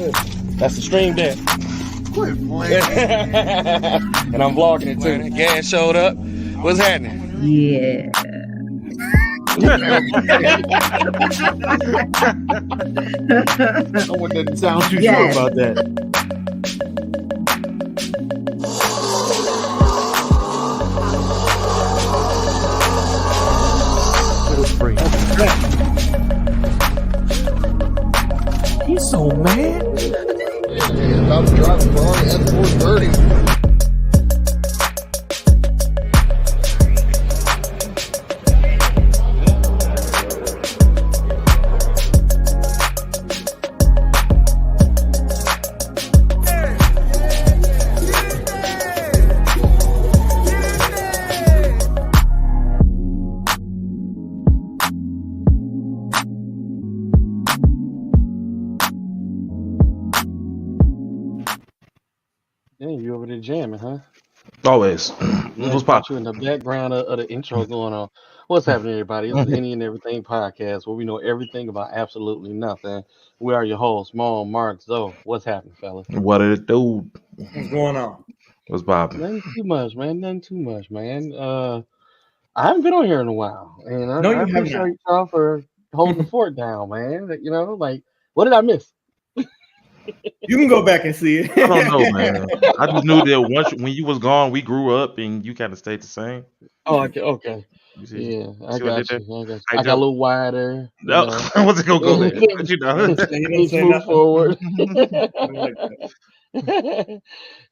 That's the Stream Deck. Quit playing. And I'm vlogging it too. Gas showed up. What's happening? Yeah. Someone doesn't sound too Yes. sure about that. He's so mad. Yeah, about to drive a Ferrari F430. Yeah, you over there jamming, huh? Always. Yeah, What's got you poppin'? in the background of the intro going on. What's happening, everybody? It's the Any and Everything podcast where we know everything about absolutely nothing. We are your hosts, Mom, Mark, Zoe. What's happening, fellas? What did it do? What's going on? What's poppin'? Nothing too much, man. Nothing too much, man. I haven't been on here in a while, and No, I you have appreciate y'all for holding the fort down, man. You know, like, what did I miss? You can go back and see it. I don't know, man. I just knew that once when you was gone, we grew up and you kind of stayed the same. Oh, okay. You see, Yeah, I see what I got did you. I got you. I I got a little wider. You No, know. what's it gonna go there? But you know. You didn't say Move nothing. forward. Like that.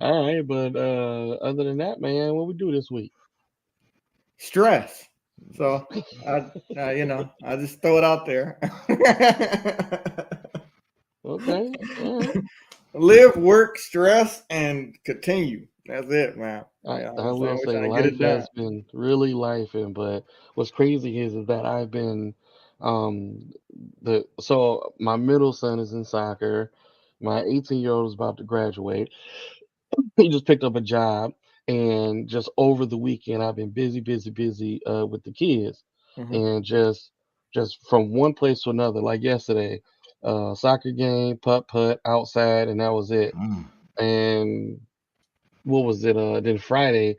All right, but other than that, man, what we do this week? Stress. So I just throw it out there. Okay. All right. Live, work, stress, and continue. That's it, man. I Yeah, will we're say trying to get life it done. has been really lifing, but what's crazy is that I've been so my middle son is in soccer, my 18-year-old is about to graduate. He just picked up a job, and just over the weekend I've been busy with the kids, Mhm. and just from one place to another. Like yesterday, soccer game, putt outside, and that was it. And what was it? Then Friday,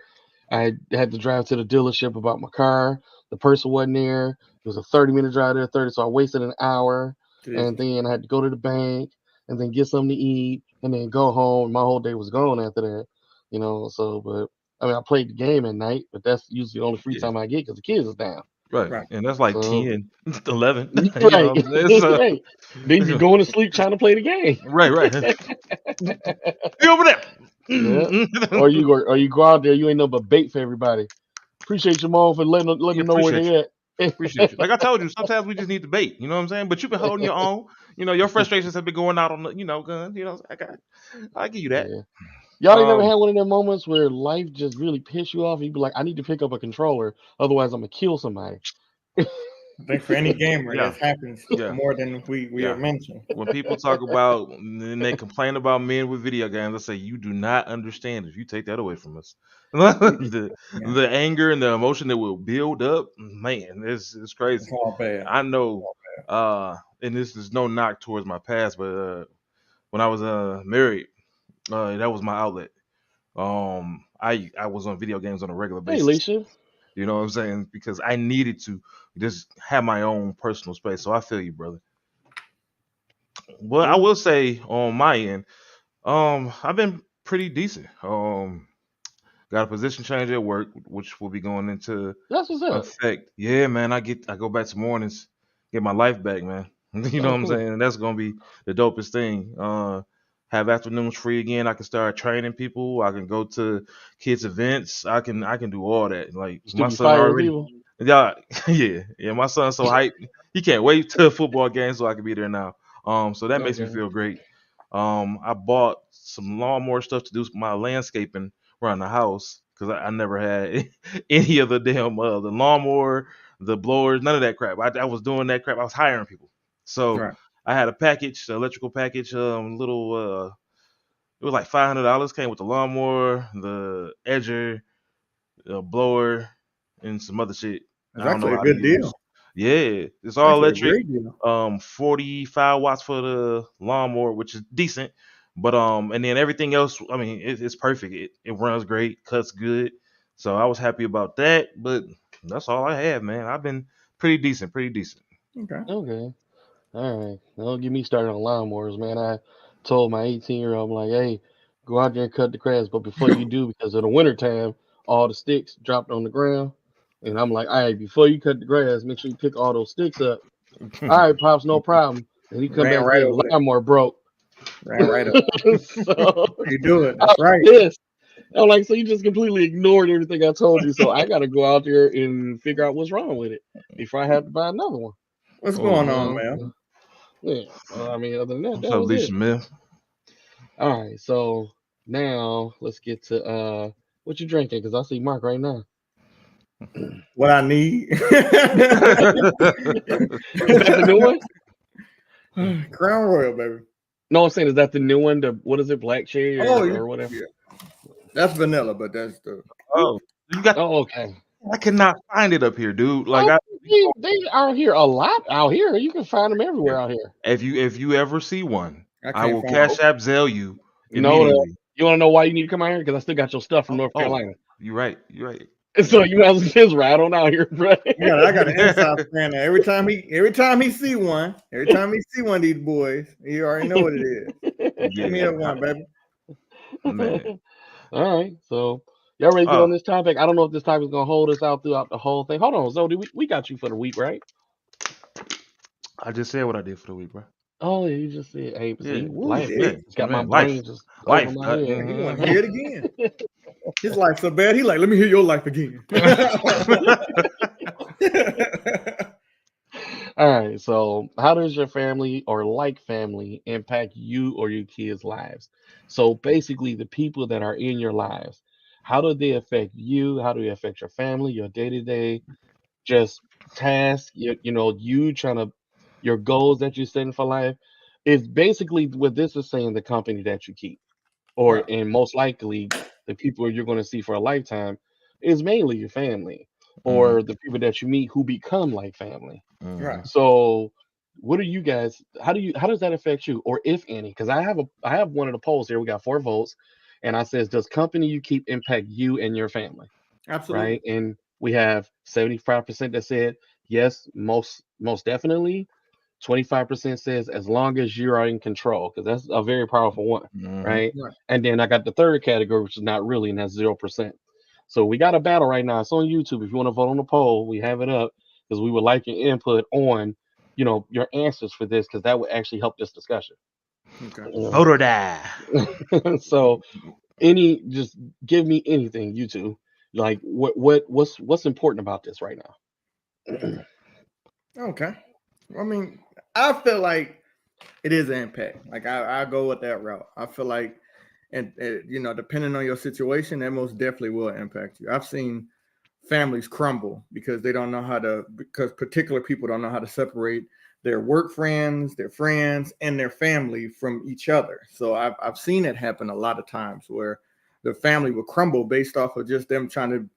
I had to drive to the dealership about my car. The person wasn't there. It was a 30-minute drive there, 30, so I wasted an hour. And then I had to go to the bank and then get something to eat and then go home. My whole day was gone after that, you know. So, but I mean, I played the game at night, but that's usually the only free Yeah. time I get because the kids is down. Right. And that's like So, 10, 11. You right, know, it's right. Then you going to sleep trying to play the game. right. You over there. Yeah. Or you go out there, you ain't no but bait for everybody. Appreciate your mom for letting Yeah, them know where appreciate they you. at. Appreciate you. Like I told you, sometimes we just need the bait. You know what I'm saying? But you've been holding your own. You know, your frustrations have been going out on the, guns. You know, I give you that. Yeah. Y'all ain't never Um, had one of them moments where life just really piss you off. You be like, I need to pick up a controller, otherwise I'm gonna kill somebody. I think for any gamer, Yeah. that happens Yeah. more than we Yeah. have mentioned. When people talk about and they complain about men with video games, I say you do not understand if you take that away from us. the anger and the emotion that will build up, man, it's It's crazy. all bad. I know, and this is no knock towards my past, but when I was married, that was my outlet. I was on video games on a regular Hey, basis. Alicia. You know what I'm saying? Because I needed to just have my own personal space. So I feel you, brother. Well, I will say on my end, I've been pretty decent. Got a position change at work, which will be going into That's what's up. effect. Yeah, man. I go back to mornings, get my life back, man. You know Oh, what I'm cool. saying? That's gonna be the dopest thing. Have afternoons free again. I can start training people. I can go to kids events. I can do all that. Like You still my be son firing already. people? Yeah, yeah. My son's so hyped. He can't wait to a football game so I can be there now. So that makes me Okay. feel great. I bought some lawnmower stuff to do my landscaping around the house because I never had any of the damn the lawnmower, the blowers, none of that crap. I was doing that crap. I was hiring people. So Right. I had a package, electrical package, little. It was like $500. Came with the lawnmower, the edger, blower, and some other shit. It's I don't know actually a how to good use. deal. Yeah, it's all That's a electric. great deal. 45 watts for the lawnmower, which is decent. But and then everything else, I mean, it's perfect. It runs great, cuts good. So I was happy about that. But that's all I have, man. I've been pretty decent, pretty decent. Okay. Okay. All right. Don't get me started on lawnmowers, man. I told my 18-year-old, I'm like, hey, go out there and cut the grass. But before you do, because in the wintertime, all the sticks dropped on the ground. And I'm like, all right, before you cut the grass, make sure you pick all those sticks up. All right, Pops, no problem. And he come Ran back right there, over there. lawnmower broke. Ran right up. So You do it. I That's was right. pissed. I'm like, so you just completely ignored everything I told you. So I got to go out there and figure out what's wrong with it before I have to buy another one. What's Oh, going You on, know? man? Yeah. I mean, other than that, what's that up, was Lisa it. Smith? All right. So now let's get to what you drinking? Because I see Mark right now. What I need. Is that the new one? Crown Royal, baby. No, I'm saying, is that the new one? The what is it, black cherry or whatever? Yeah. That's vanilla, but that's the. Oh, you got. Oh, okay. I cannot find it up here, dude. Like, They are here a lot out here. You can find them everywhere out here. if you ever see one, I I can't will find Cash App Zelle you No, immediately. you want to know why you need to come out here? Because I still got your stuff from North Carolina. You're right. You're right. So you might as well just ride on out here, bro. I got an inside fan there. Every time he see one of these boys, you already know what it is. Give me a one, baby. Man. All right. So y'all ready to get on this topic? I don't know if this topic is gonna hold us out throughout the whole thing. Hold on, Zodi, we got you for the week, right? I just said what I did for the week, bro. Oh, yeah, you just said, hey, see, Woo, life. yeah. It's got my Man, brain just life. over my head. You want to hear it again? His life so bad. He like, let me hear your life again. All right. So, how does your family or like family impact you or your kids' lives? So, basically, the people that are in your lives, how do they affect you? How do they affect your family, your day to day, just tasks? You trying to your goals that you're setting for life. Is basically what this is saying. The company that you keep, Right. and most likely the people you're going to see for a lifetime, is mainly your family or the people that you meet who become like family. Right. So, what do you guys? How does that affect you, or if any? Because I have one of the polls here. We got 4 votes, and I says, does company you keep impact you and your family? Absolutely. Right, and we have 75% that said yes, most definitely. 25% says as long as you are in control, because that's a very powerful one, right? Right. And then I got the third category, which is not really, and that's 0%. So we got a battle right now. It's on YouTube. If you want to vote on the poll, we have it up because we would like your input on, your answers for this, because that would actually help this discussion. Okay. Vote or die. So, just give me anything, you two. Like, what's important about this right now? Okay. I mean, I feel like it is an impact. Like I go with that route. I feel like, and depending on your situation, that most definitely will impact you. I've seen families crumble because because particular people don't know how to separate their work friends, their friends, and their family from each other. So I've seen it happen a lot of times where the family will crumble based off of just them trying to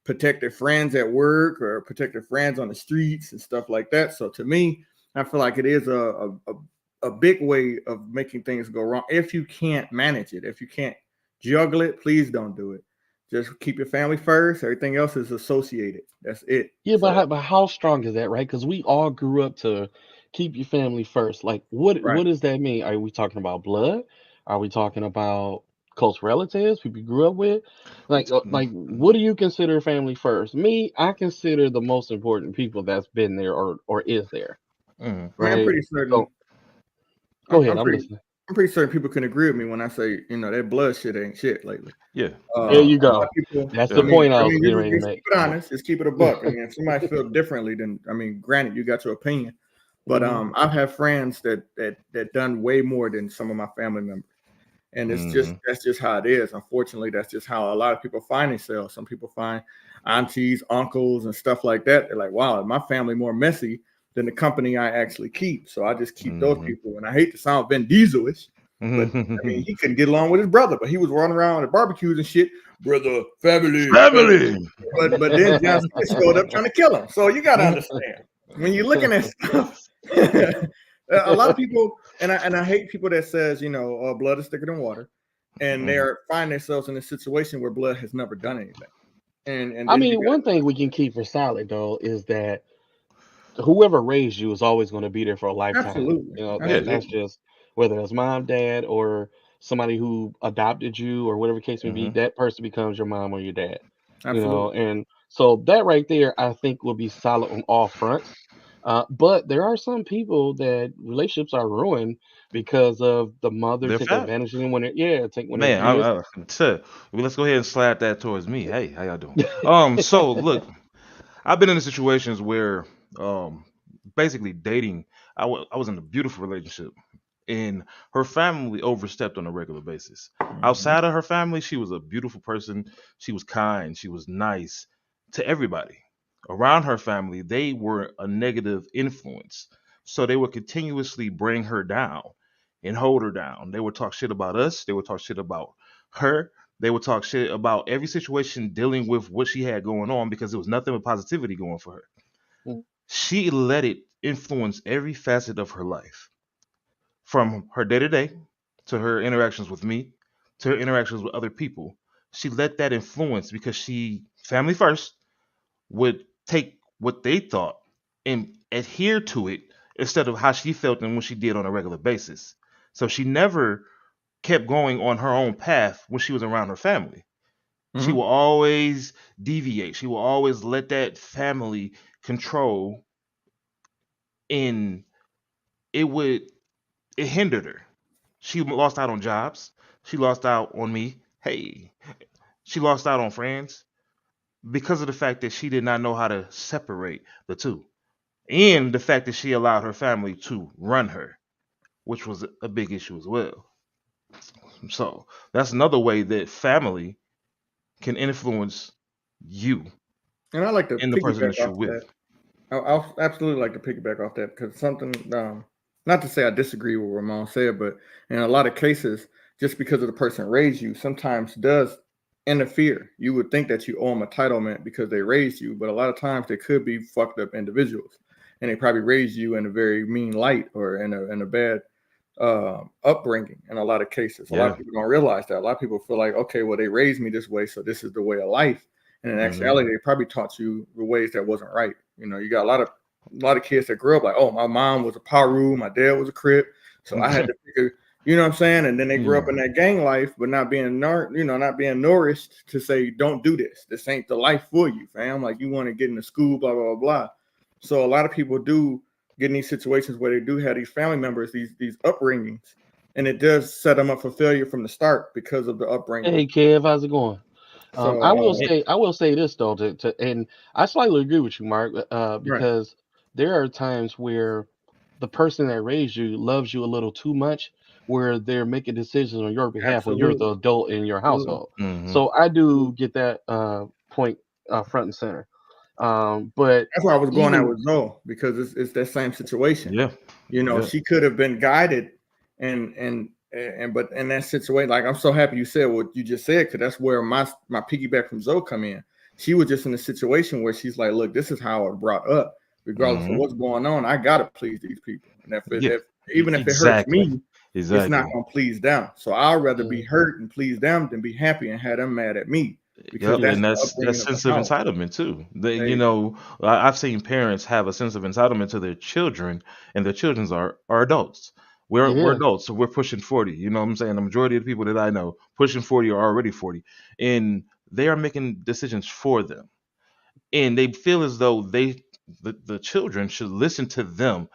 protect their friends at work or protect their friends on the streets and stuff like that. So to me, I feel like it is a big way of making things go wrong. If you can't manage it, if you can't juggle it, please don't do it. Just keep your family first. Everything else is associated. That's it. Yeah, but how strong is that, right? Because we all grew up to keep your family first. Like, what does that mean? Are we talking about blood? Are we talking about close relatives, people you grew up with? Like, what do you consider family first? Me, I consider the most important people that's been there or is there. Right? I'm pretty certain. So, go ahead. I'm listening. I'm pretty certain people can agree with me when I say, that blood shit ain't shit lately. Yeah. There you go. That's the point I was getting ready to make. Keep it honest. Just keep it a buck. I mean, if somebody feels differently, then granted, you got your opinion. But I've had friends that done way more than some of my family members. And that's just how it is. Unfortunately, that's just how a lot of people find themselves. Some people find aunties, uncles, and stuff like that. They're like, wow, my family more messy than the company I actually keep. So I just keep those people. And I hate to sound Vin Diesel-ish, but I mean, he couldn't get along with his brother, but he was running around at barbecues and shit. Brother, family. But then Johnson showed up trying to kill him. So you got to understand. when you're looking at stuff, a lot of people, and I hate people that says, blood is thicker than water, and they're find themselves in a situation where blood has never done anything. And I mean, one thing we can keep for solid though is that whoever raised you is always going to be there for a lifetime. absolutely, That's just whether it's mom, dad, or somebody who adopted you or whatever case may be. That person becomes your mom or your dad. absolutely. And so that right there, I think will be solid on all fronts. But there are some people that relationships are ruined because of the mother They're take fat. advantage of them when they're Man, let's go ahead and slide that towards me. Hey, how y'all doing? So look, I've been in situations where, basically dating. I was in a beautiful relationship, and her family overstepped on a regular basis. Outside of her family, she was a beautiful person. She was kind. She was nice to everybody. Around her family, they were a negative influence. So they would continuously bring her down and hold her down. They would talk shit about us. They would talk shit about her. They would talk shit about every situation dealing with what she had going on because there was nothing but positivity going for her. Mm. She let it influence every facet of her life, from her day to day to her interactions with me to her interactions with other people. She let that influence because she, family first, would take what they thought and adhere to it instead of how she felt and what she did on a regular basis. So she never kept going on her own path when she was around her family. She will always deviate. She will always let that family control, and it hindered her. She lost out on jobs. She lost out on me. Hey, she lost out on friends because of the fact that she did not know how to separate the two, and the fact that she allowed her family to run her, which was a big issue as well. So that's another way that family can influence you And I like to and the person piggyback that you're off with. that. I'll absolutely like to piggyback off that because something, not to say I disagree with what Ramon said, but in a lot of cases, just because of the person raised you, sometimes does interfere. You would think that you owe them entitlement because they raised you, but a lot of times they could be fucked up individuals, and they probably raised you in a very mean light or in a bad upbringing. In a lot of cases, a lot of people don't realize that. A lot of people feel like, okay, well, they raised me this way, so this is the way of life. And in actuality, they probably taught you the ways that wasn't right. You got a lot of kids that grew up like, oh, my mom was a Paru, my dad was a Crip, so I had to figure, you know what I'm saying? And then they grew up in that gang life, but not being not being nourished to say, don't do this. This ain't the life for you, fam. Like, you want to get into school, blah, blah, blah, blah. So a lot of people do get in these situations where they do have these family members, these upbringings, and it does set them up for failure from the start because of the upbringing. Hey Kev, how's it going? So I will say this though, and I slightly agree with you, Mark, because there are times where the person that raised you loves you a little too much, where they're making decisions on your behalf when you're the adult in your household. So I do get that point front and center. But that's why I was going out with Zoe, because it's that same situation. Yeah. She could have been guided and but in that situation, like, I'm so happy you said what you just said, because that's where my piggyback from Zoe come in. She was just in a situation where she's like, look, this is how I was brought up. Regardless of what's going on, I gotta please these people. And even if it hurts me, it's not gonna please them. So I'd rather be hurt and please them than be happy and have them mad at me. Because that's sense of entitlement too. I've seen parents have a sense of entitlement to their children, and their children are adults. We're adults, so we're pushing 40. You know what I'm saying? The majority of the people that I know pushing 40 are already 40, and they are making decisions for them, and they feel as though the children should listen to them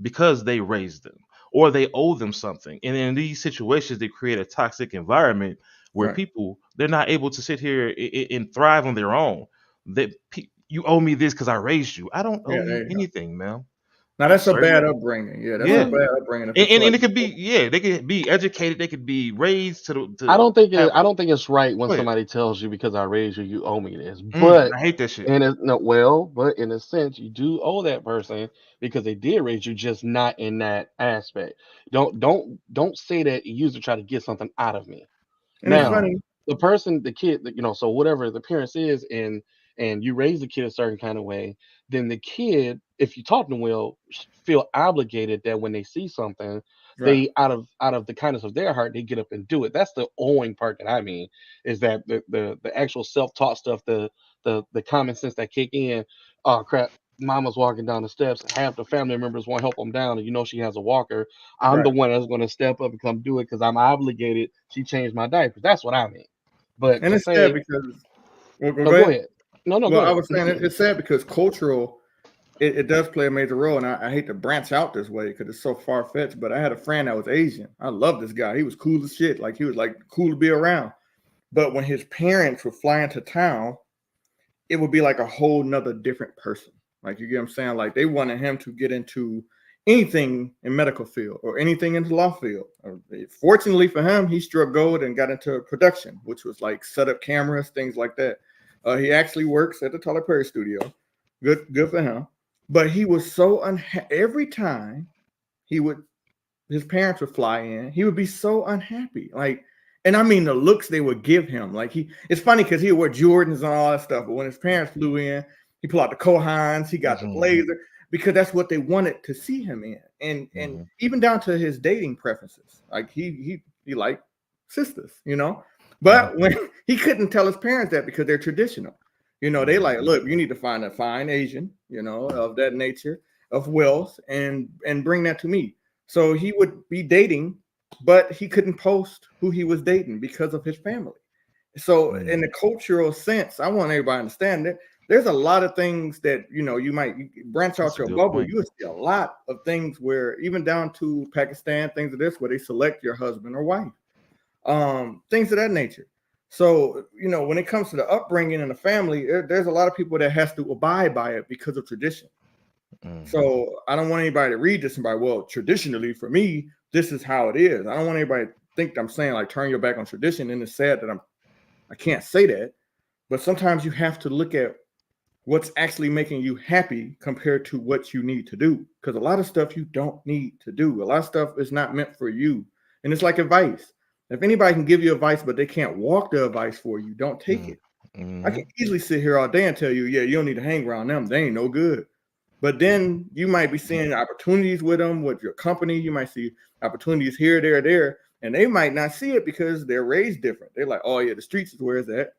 because they raised them, or they owe them something. And in these situations, they create a toxic environment where people, they're not able to sit here and thrive on their own. You owe me this because I raised you. I don't owe you anything, man. Now that's a bad upbringing. Yeah, that's a bad upbringing. And it could be, they could be educated, they could be raised to I don't think it's right when somebody tells you because I raised you, you owe me this. But I hate that shit. But in a sense, you do owe that person because they did raise you, just not in that aspect. Don't say that you used to try to get something out of me. And now, the person, the kid, so whatever the parents is, and and you raise the kid a certain kind of way, then the kid, if you talk to them well, feel obligated that when they see something, Right. they out of the kindness of their heart, they get up and do it. That's the owing part that I mean, is that the actual self-taught stuff, the common sense that kick in. Oh crap, mama's walking down the steps, half the family members won't help them down, and she has a walker. I'm the Right. one that's going to step up and come do it because I'm obligated. She changed my diapers. That's what I mean. But And to it's sad say, because no, go go ahead. ahead. No, go Well, I ahead. was saying it's sad because cultural, it does play a major role, and I hate to branch out this way because it's so far fetched. But I had a friend that was Asian. I love this guy. He was cool as shit. Like he was like cool to be around. But when his parents would fly into town, it would be like a whole nother different person. Like you get what I'm saying? Like they wanted him to get into anything in medical field or anything in the law field. Fortunately for him, he struck gold and got into production, which was like set up cameras, things like that. He actually works at the Tyler Perry studio. Good for him. But he was so unhappy every time his parents would fly in, he would be so unhappy. Like, and I mean the looks they would give him. Like it's funny because he would wear Jordans and all that stuff. But when his parents flew in, he pulled out the Kohans, he got the blazer, because that's what they wanted to see him in. And even down to his dating preferences. Like he liked sisters, But when he couldn't tell his parents that because they're traditional. They like, look, you need to find a fine Asian, of that nature, of wealth, and bring that to me. So he would be dating, but he couldn't post who he was dating because of his family. So in the cultural sense, I want everybody to understand that there's a lot of things that, you might branch out your bubble. You see a lot of things where even down to Pakistan, things of this, where they select your husband or wife, things of that nature. So, when it comes to the upbringing in the family, there's a lot of people that has to abide by it because of tradition. So I don't want anybody to read this and be, well, traditionally for me, this is how it is. I don't want anybody to think I'm saying like turn your back on tradition. And it's sad that I can't say that, but sometimes you have to look at what's actually making you happy compared to what you need to do. Because a lot of stuff you don't need to do. A lot of stuff is not meant for you. And it's like advice. If anybody can give you advice, but they can't walk the advice for you, don't take it. I can easily sit here all day and tell you, yeah, you don't need to hang around them. They ain't no good. But then you might be seeing opportunities with them, with your company. You might see opportunities here, there, and they might not see it because they're raised different. They're like, oh yeah, the streets is where it's at.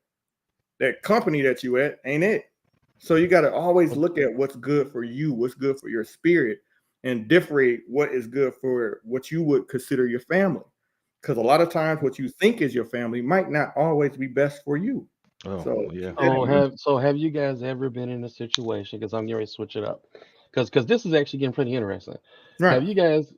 That company that you at ain't it. So you got to always look at what's good for you, what's good for your spirit, and differentiate what is good for what you would consider your family. Because a lot of times what you think is your family might not always be best for you. So have you guys ever been in a situation? Because I'm going to switch it up. Because this is actually getting pretty interesting. Right. Have you guys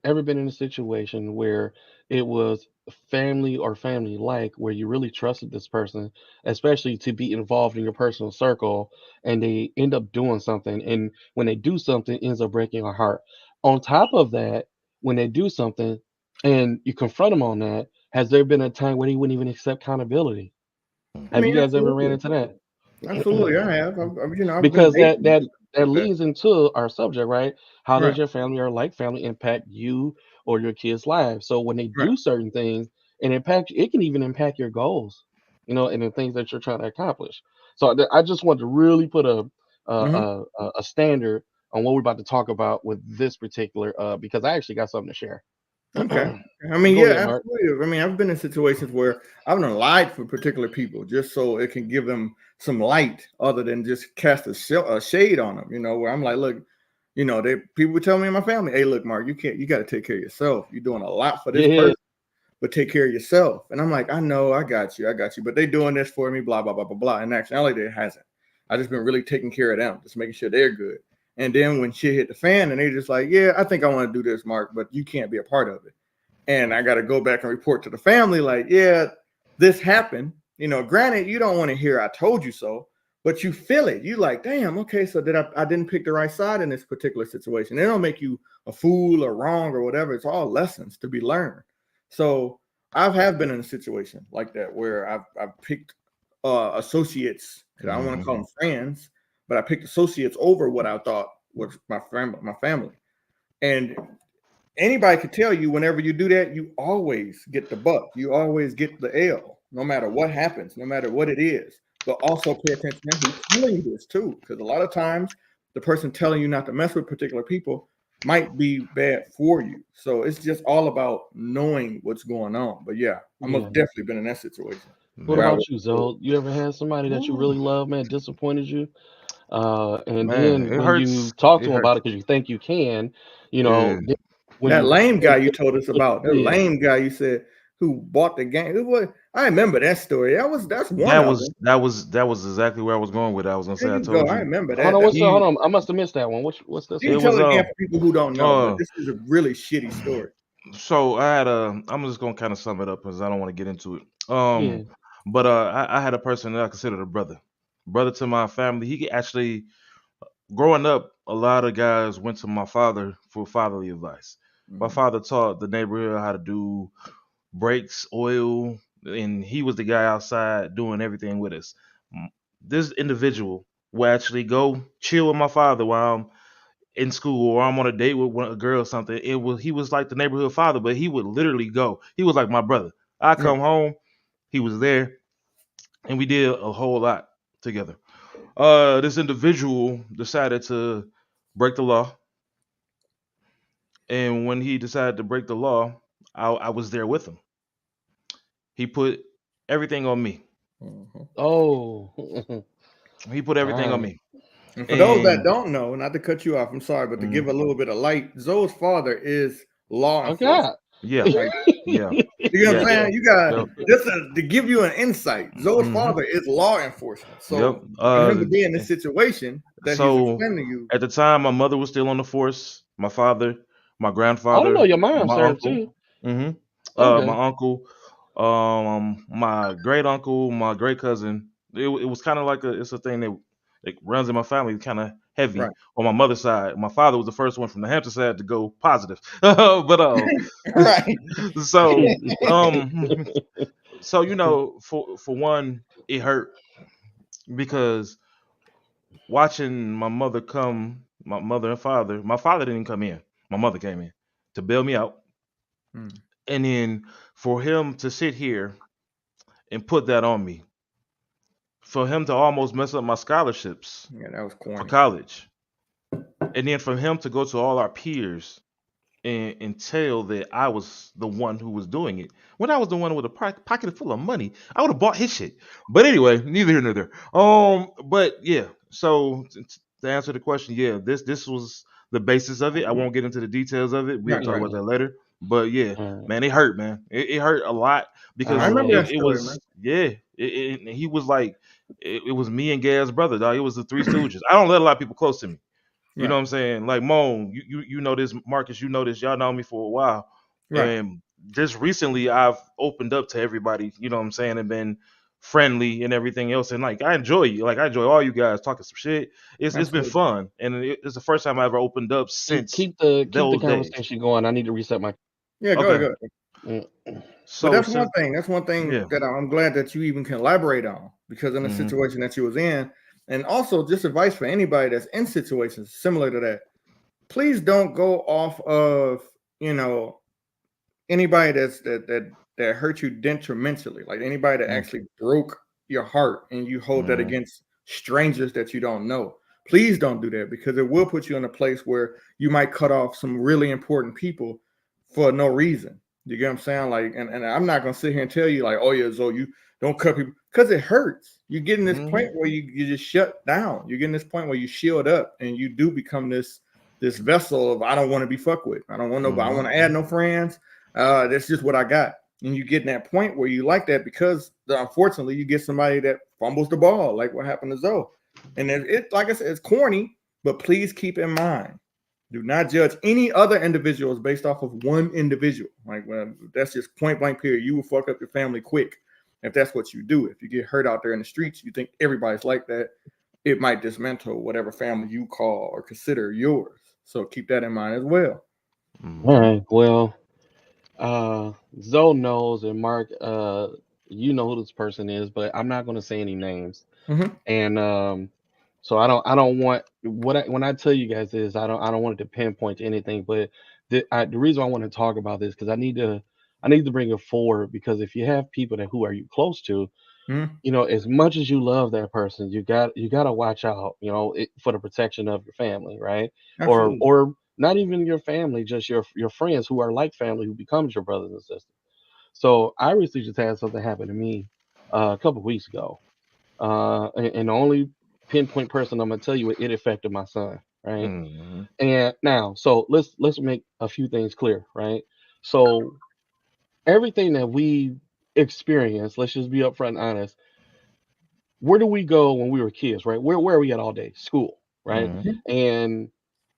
ever been in a situation where it was family or family like where you really trusted this person, especially to be involved in your personal circle, and they end up doing something, and when they do something, it ends up breaking your heart. On top of that, when they do something and you confront them on that, has there been a time where they wouldn't even accept accountability? Have you guys ever ran into that? Absolutely, I have. I've been Because that dating. leads into our subject, right? How does Right. your family or like family impact you or your kids' lives? So when they Right. do certain things and it can even impact your goals, and the things that you're trying to accomplish. So I just want to really put a standard on what we're about to talk about with this particular because I actually got something to share. Okay. I mean, Go yeah, ahead, Mark. absolutely. I mean, I've been in situations where I've done lied for particular people just so it can give them some light other than just cast a shade on them, where I'm like, look, people would tell me in my family, hey, look, Mark, you got to take care of yourself. You're doing a lot for this person, but take care of yourself. And I'm like, I know, I got you. But they doing this for me, blah, blah, blah, blah, blah. And actually, it hasn't. I just been really taking care of them, just making sure they're good. And then when shit hit the fan and they just like, yeah, I think I want to do this, Mark, but you can't be a part of it. And I got to go back and report to the family like, yeah, this happened. Granted, you don't want to hear I told you so, but you feel it. You like, damn, okay, so I didn't pick the right side in this particular situation. They don't make you a fool or wrong or whatever. It's all lessons to be learned. So I have been in a situation like that where I've picked associates, because I don't want to call them friends, but I picked associates over what I thought was my family. And anybody could tell you whenever you do that, you always get the buck. You always get the L, no matter what happens, no matter what it is. but also pay attention to who's telling you this too, because a lot of times the person telling you not to mess with particular people might be bad for you. So it's just all about knowing what's going on. But yeah, I most definitely been in that situation. What about you, Zoe? You ever had somebody that you really love, man, disappointed you? And Man, then it when hurts. you talk to It them about hurts. it because you think you can, you know, Yeah. when That you lame guy you told us about, that Yeah. lame guy you said who bought the game. It was, I remember that story. That's one That of was them. that was exactly where I was going with it. I was gonna say There I you go. told I you. remember Hold that. on, He hold on. I must have missed that one. What's this? You can it tell was it again for people who don't know, but this is a really shitty story. So I had I'm just gonna kind of sum it up because I don't want to get into it. Yeah. But I had a person that I considered a brother to my family. He actually, growing up, a lot of guys went to my father for fatherly advice. My father taught the neighborhood how to do brakes, oil, and he was the guy outside doing everything with us. This individual will actually go chill with my father while I'm in school or I'm on a date with a girl or something. He was like the neighborhood father, but he would literally go. He was like my brother. I come home, he was there, and we did a whole lot together. This individual decided to break the law, and when he decided to break the law, I was there with him. He put everything on me. Oh. He put everything on me. And for those that don't know, not to cut you off, I'm sorry, but to give a little bit of light, Zoe's father is law enforcement. Yeah. Like, Yeah. you know what I'm saying? You got Yep. just to give you an insight. Zoe's father is law enforcement. So for him to be in this situation that he's explaining to you. At the time, my mother was still on the force. My father, my I grandfather, don't know. Your mom my served uncle, too. my Okay. uncle, my great uncle, my great cousin. It was kind of like it's a thing that runs in my family, kind of heavy Right. on my mother's side. My father was the first one from the Hampton side to go positive, but Right. so you know, for one, it hurt because watching my mother come, my mother and father. My father didn't come in. My mother came in to bail me out, and then for him to sit here and put that on me, for him to almost mess up my scholarships Yeah, that was corny. for college, and then for him to go to all our peers and tell that I was the one who was doing it when I was the one with a pocket full of money. I would have bought his shit. But anyway, neither here nor there. But yeah. So to answer the question, yeah, this was the basis of it. I won't get into the details of it. We'll talk about that later. But yeah, man, it hurt, man. It hurt a lot because I remember that story, was man. yeah. He was like it was me and Gaz's brother, dog. It was the Three Stooges. I don't let a lot of people close to me. You know what I'm saying? Like Moan, you know this, Marcus, you know this. Y'all know me for a while. Right. And just recently I've opened up to everybody, you know what I'm saying, and been friendly and everything else. And like I enjoy you. Like I enjoy all you guys talking some shit. It's been fun. And it's the first time I ever opened up since keep the those conversation going. I need to reset my Yeah, go ahead. So but that's one thing. That's one thing yeah. that I'm glad that you even can elaborate on, because in the situation that you was in, and also just advice for anybody that's in situations similar to that, please don't go off of, you know, anybody that hurt you detrimentally, like anybody that actually broke your heart, and you hold that against strangers that you don't know. Please don't do that, because it will put you in a place where you might cut off some really important people for no reason. You get what I'm saying? Like, and I'm not gonna sit here and tell you like, oh yeah, so you don't cut people, because it hurts. You get in this point where you just shut down. You get in this point where you shield up, and you do become this vessel of, I don't want to be fucked with. I don't want nobody. I want to add no friends. That's just what I got. And you get in that point where you like that, because unfortunately you get somebody that fumbles the ball, like what happened to Zoe. And it like I said, it's corny, but please keep in mind, do not judge any other individuals based off of one individual. Like, well, that's just point blank period. You will fuck up your family quick if that's what you do. If you get hurt out there in the streets, you think everybody's like that, it might dismantle whatever family you call or consider yours. So keep that in mind as well. All right. Well, Zoe knows, and Mark, you know who this person is, but I'm not going to say any names. And so I don't want when I tell you guys this, I don't want it to pinpoint to anything. But the reason I want to talk about this, because I need to bring it forward, because if you have people who are you close to, As much as you love that person, you gotta watch out, for the protection of your family, right? Absolutely. Or not even your family, just your friends who are like family, who becomes your brothers and sisters. So I recently just had something happen to me a couple weeks ago, and the only pinpoint person I'm gonna tell you it affected my son, right? Mm-hmm. And now, so let's make a few things clear, right? So everything that we experience, let's just be upfront and honest. Where do we go when we were kids, right? Where are we at all day? School, right? Mm-hmm. Mhm. And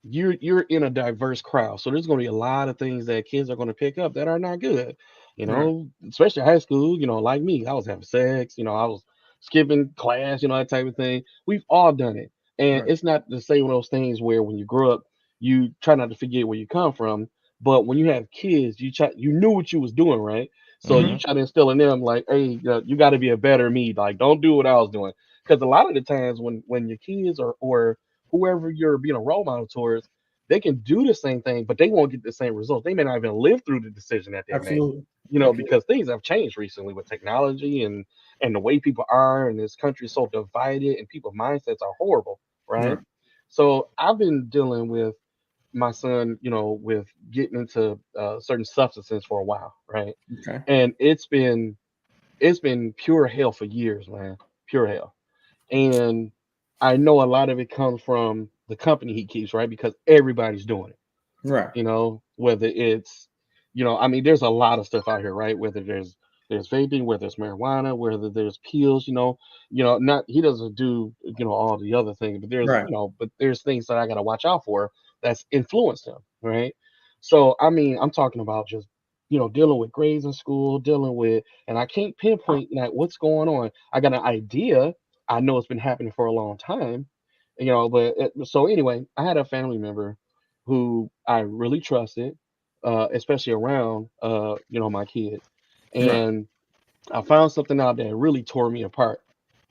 you're in a diverse crowd, so there's going to be a lot of things that kids are going to pick up that are not good, Right. especially high school. Like me, I was having sex, I was skipping class, that type of thing. We've all done it, and Right. it's not the same one of those things where when you grow up, you try not to forget where you come from, but when you have kids, you knew what you was doing, right? So Mm-hmm. you try to instill in them like, hey, you got to be a better me. Like, don't do what I was doing. Because a lot of the times when your kids or whoever you're being a role model towards, they can do the same thing, but they won't get the same results. They may not even live through the decision that they made. Absolutely. Absolutely. Because things have changed recently with technology and the way people are, and this country is so divided, and people's mindsets are horrible, right? Right. So I've been dealing with my son, with getting into certain substances for a while, right? Okay. And it's been pure hell for years, man, pure hell. And I know a lot of it comes from the company he keeps, right? Because everybody's doing it, Right. whether it's, I mean, there's a lot of stuff out here, right? Whether there's vaping, whether it's marijuana, whether there's pills, not he doesn't do, all the other things, but Right. there's things that I gotta watch out for that's influenced him, right? So I mean, I'm talking about just, dealing with grades in school, dealing with, and I can't pinpoint like what's going on. I got an idea. I know it's been happening for a long time, so anyway, I had a family member who I really trusted, especially around, my kids. Right. And I found something out that really tore me apart.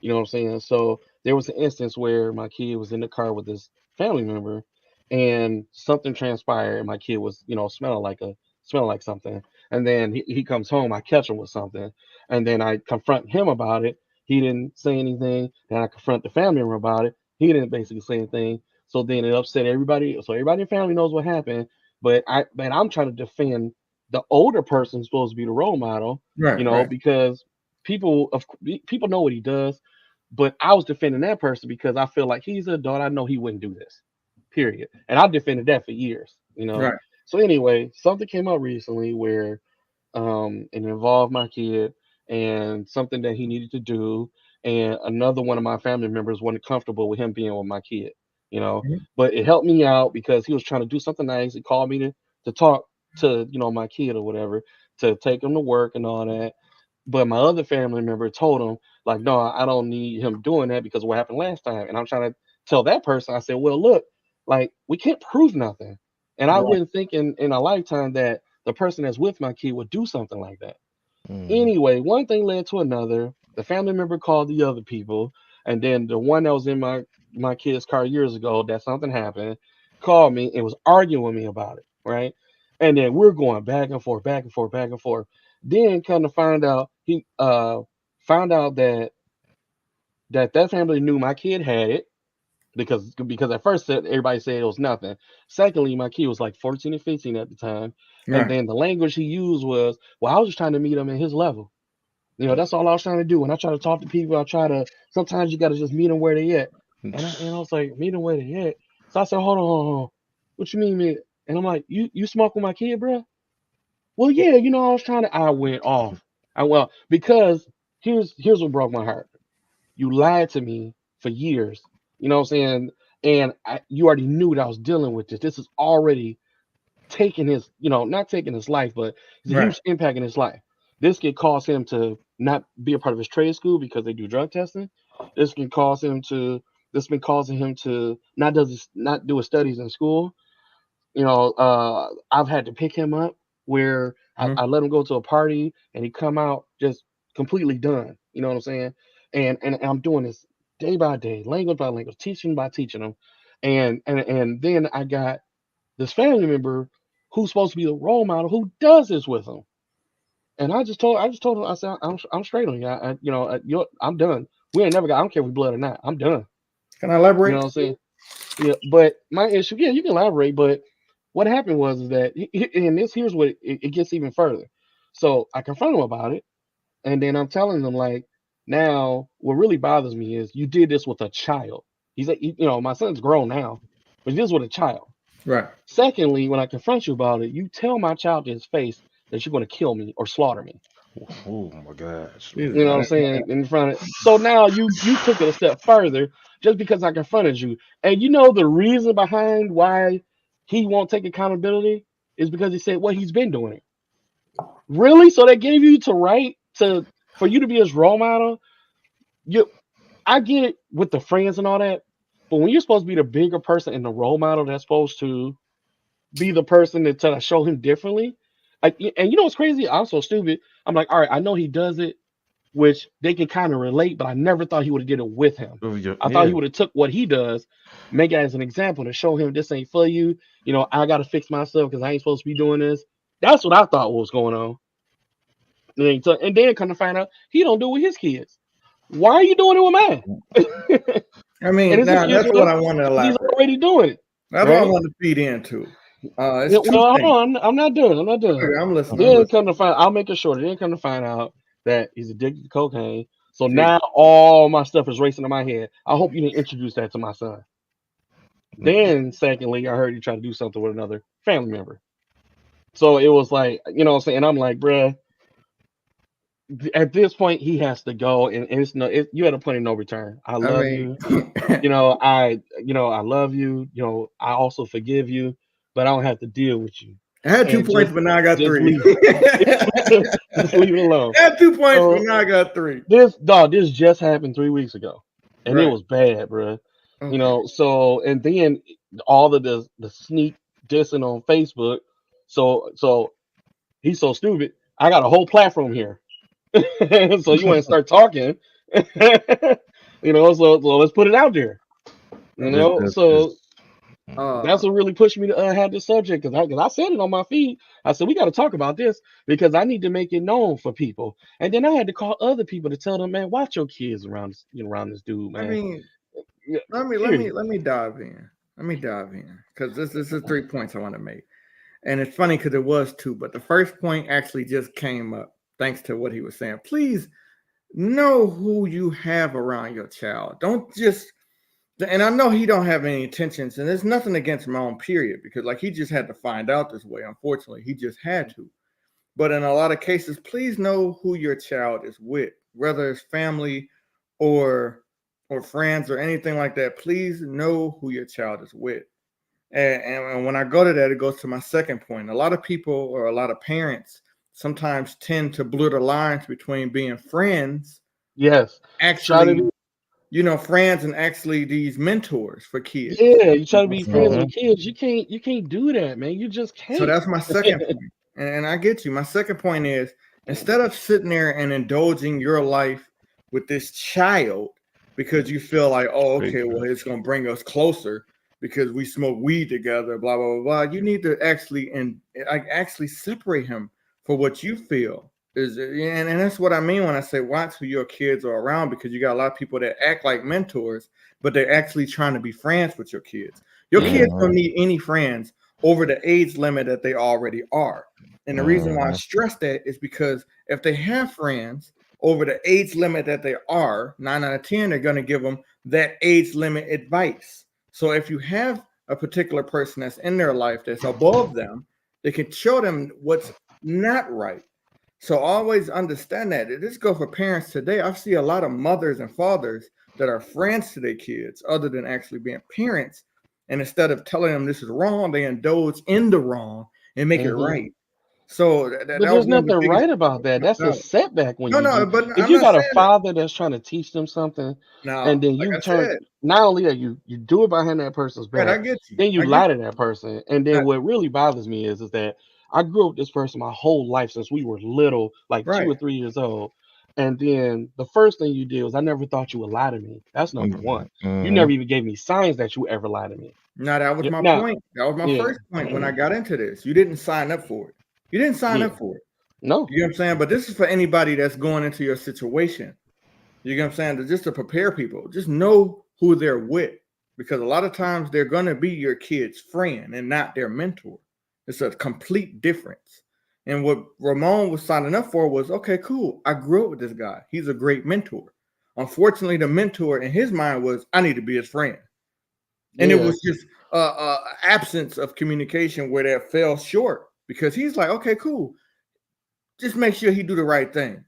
You know what I'm saying? So there was an instance where my kid was in the car with this family member, and something transpired, and my kid was, smelling like something. And then he comes home, I catch him with something, and then I confront him about it. He didn't say anything. Then I confront the family member about it. He didn't basically say anything. So then it upset everybody. So everybody in the family knows what happened. But I'm trying to defend the older person who's supposed to be the role model, Right. Right. because people know what he does, but I was defending that person because I feel like he's an adult. I know he wouldn't do this. Period. And I defended that for years. Right. So anyway, something came up recently where it involved my kid and something that he needed to do, and another one of my family members wasn't comfortable with him being with my kid. Mhm. But it helped me out because he was trying to do something nice. He called me to talk to my kid or whatever, to take him to work and all that. But my other family member told him, like, no, I don't need him doing that because of what happened last time. And I'm trying to tell that person, I said, well, look, like, we can't prove nothing. And I Right. wouldn't think in a lifetime that the person that's with my kid would do something like that. Mm-hmm. Anyway, one thing led to another. The family member called the other people, and then the one that was in my kid's car years ago that something happened called me and was arguing with me about it, right? And then we're going back and forth, back and forth, back and forth. Then kind of find out he found out that family knew my kid had it, because at first everybody said it was nothing. Secondly, my kid was like 14 or 15 at the time, and Right. then the language he used was, "Well, I was just trying to meet him at his level. That's all I was trying to do. When I try to talk to people, I try to. Sometimes you got to just meet them where they at." And I was like, "Meet them where they at." So I said, "Hold on, hold on. What you mean, man?" And I'm like, "You smoke with my kid, bro?" Well, yeah. I was trying to. I went off. Because here's what broke my heart. You lied to me for years. You know what I'm saying? And you already knew that I was dealing with this. This is already taking his, not taking his life, but it's a Right. huge impact in his life. This could cause him to not be a part of his trade school because they do drug testing. This can cause him to. This been causing him to not do his studies in school. I've had to pick him up where Mhm. I let him go to a party and he come out just completely done. You know what I'm saying? And I'm doing this day by day, language by language, teaching by teaching him. And then I got this family member who's supposed to be the role model who does this with him. And I just told him, I said, I'm straight on you. I'm done. We ain't never got. I don't care if we blood or not. I'm done. Can I You know elaborate? what I'm saying? Yeah. But my issue, yeah, you can elaborate. But what happened was is that, and here's what it gets even further. So I confront him about it, and then I'm telling them like, now what really bothers me is you did this with a child. He's like, my son's grown now, but you did this with a child. Right. Secondly, when I confront you about it, you tell my child to his face that you're going to kill me or slaughter me. Oh my gosh. Jesus, You know what I'm saying? In front of. So now you took it a step further just because I confronted you. And you know the reason behind why he won't take accountability is because he said, well, he's been doing it. Really? So they gave you for you to be his role model? I get it with the friends and all that, but when you're supposed to be the bigger person and the role model that's supposed to be the person to show him differently. And you know what's crazy? I'm so stupid. I'm like, all right, I know he does it, which they can kind of relate, but I never thought he would have did it with him. Oh, yeah, I thought he would have took what he does, make it as an example to show him this ain't for you. I got to fix myself because I ain't supposed to be doing this. That's what I thought was going on. And then come to find out he don't do it with his kids. Why are you doing it with mine? I mean, now that's what I want to elaborate. He's already doing it. That's what I want to feed into. Hold on, I'm not done. Okay, I'm listening. Then come to find, I'll make it short. Then come to find out that he's addicted to cocaine. So now all my stuff is racing in my head. I hope you didn't introduce that to my son. Then, secondly, I heard you try to do something with another family member. So it was like, you know what I'm saying? And I'm like, bruh, at this point, he has to go. And you had a point of no return. I love you. I love you. I also forgive you, but I don't have to deal with you. I had 2 points, but now I got 3. Just leave it alone. I had 2 points, but now I got 3. This just happened 3 weeks ago, and it was bad, bro. Okay. So and then all of the sneak dissing on Facebook. So he's so stupid. I got a whole platform here, so you want to start talking, so let's put it out there, so. That's what really pushed me to have this subject because I said it on my feed. I said we got to talk about this because I need to make it known for people. And then I had to call other people to tell them, man, watch your kids around this dude, man. I mean, let me dive in. Let me dive in because this is 3 points I want to make, and it's funny because it was 2, but the first point actually just came up thanks to what he was saying. Please know who you have around your child. Don't just. And I know he don't have any intentions, and there's nothing against Malone, period, because like he just had to find out this way. Unfortunately, he just had to. But in a lot of cases, please know who your child is with, whether it's family or friends or anything like that. Please know who your child is with. And when I go to that, it goes to my second point. A lot of people or a lot of parents sometimes tend to blur the lines between being friends. Yes. Actually. Friends and actually these mentors for kids. Yeah, you try to be friends with kids. You can't do that, man. You just can't. So that's my second point. And I get you. My second point is instead of sitting there and indulging your life with this child because you feel like, oh, okay, well, it's gonna bring us closer because we smoke weed together, blah, blah, blah, blah. You need to actually separate him for what you feel. And that's what I mean when I say watch who your kids are around, because you got a lot of people that act like mentors, but they're actually trying to be friends with your kids. Your kids don't need any friends over the age limit that they already are. And the reason why I stress that is because if they have friends over the age limit that they are, 9 out of 10, they're going to give them that age limit advice. So if you have a particular person that's in their life that's above them, they can show them what's not right. So always understand that. This goes for parents today. I see a lot of mothers and fathers that are friends to their kids other than actually being parents. And instead of telling them this is wrong, they indulge in the wrong and make it right. So but there's nothing right about that. That's a setback when but if you got a father that's trying to teach them something, and then you not only that you do it behind that person's back, I get you. Then you lie to that person. And then what really bothers me is that I grew up with this person my whole life since we were little, like 2 or 3 years old. And then the first thing you did was I never thought you would lie to me. That's number one. You never even gave me signs that you ever lie to me. No, that was my point. That was my first point when I got into this. You didn't sign up for it. You didn't sign up for it. No. You know what I'm saying? But this is for anybody that's going into your situation. You know what I'm saying? Just to prepare people, just know who they're with, because a lot of times they're going to be your kid's friend and not their mentor. It's a complete difference. And what Ramon was signing up for was, okay, cool. I grew up with this guy. He's a great mentor. Unfortunately, the mentor in his mind was, I need to be his friend. And it was just absence of communication where that fell short, because he's like, okay, cool. Just make sure he do the right thing.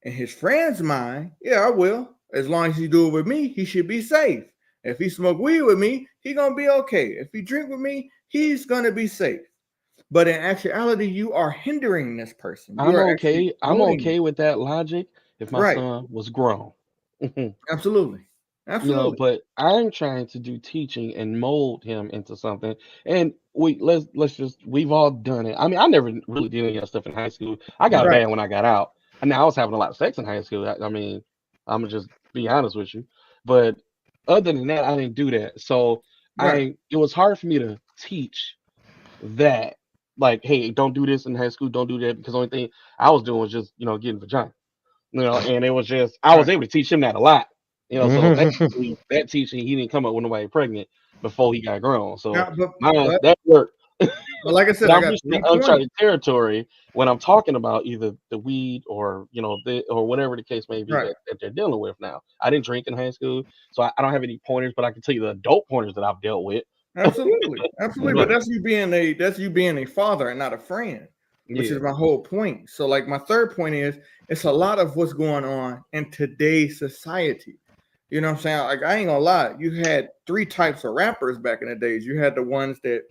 In his friend's mind, yeah, I will. As long as he do it with me, he should be safe. If he smoke weed with me, he gonna be okay. If he drink with me, he's gonna be safe. But in actuality, you are hindering this person. I'm okay with that logic if my son was grown. Absolutely. But I'm trying to do teaching and mold him into something. And we've all done it. I mean, I never really did any of that stuff in high school. I got bad when I got out. I mean, I was having a lot of sex in high school. I mean, I'm gonna just be honest with you. But other than that, I didn't do that. So it was hard for me to teach that. Like, hey, don't do this in high school, don't do that, because the only thing I was doing was just, getting vagina. And it was just I was able to teach him that a lot. So that teaching, he didn't come up with nobody pregnant before he got grown. So that worked. But like I said, I'm just in uncharted territory when I'm talking about either the weed or or whatever the case may be that they're dealing with now. I didn't drink in high school, so I don't have any pointers, but I can tell you the adult pointers that I've dealt with. Absolutely. But that's you being a father and not a friend, which is my whole point. So, like, my third point is, it's a lot of what's going on in today's society. You know what I'm saying? Like, I ain't gonna lie, you had 3 types of rappers back in the days. You had the ones that